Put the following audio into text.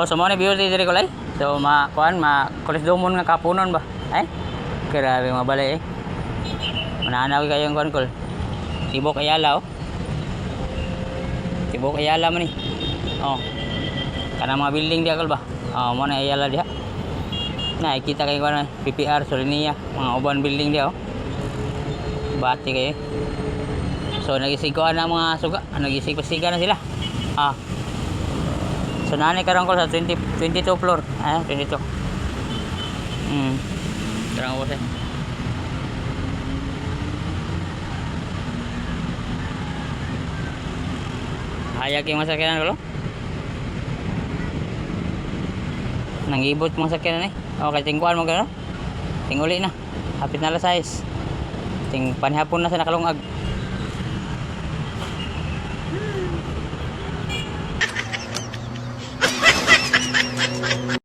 So mo ni beauty diri ko lay. So kuan kulis dumon nga kapunon ba. Ay. Grabe mabalay eh. Mananaw kayo yung kuan kol. Tibok Ayala oh. Tibok Ayala man ni. Oh. Kana mga building dia kol ba. Oh mo na Ayala dia. Na kita kay kuan PPR Solinia, mga uban building dia oh. Bati kayo. So nagisiguan na mga suga, nagisig-pasiga na sila. Ah. So nani karon ko sa 22 floor. 22. Terang bos eh. Ayak yung masakyanan ko lo. Nangibot mga sakyanan eh. Okay, tingkuan mo gano'n. Tinguli na. Hapit na alas 6. Ting panihapon na sa nakalungag.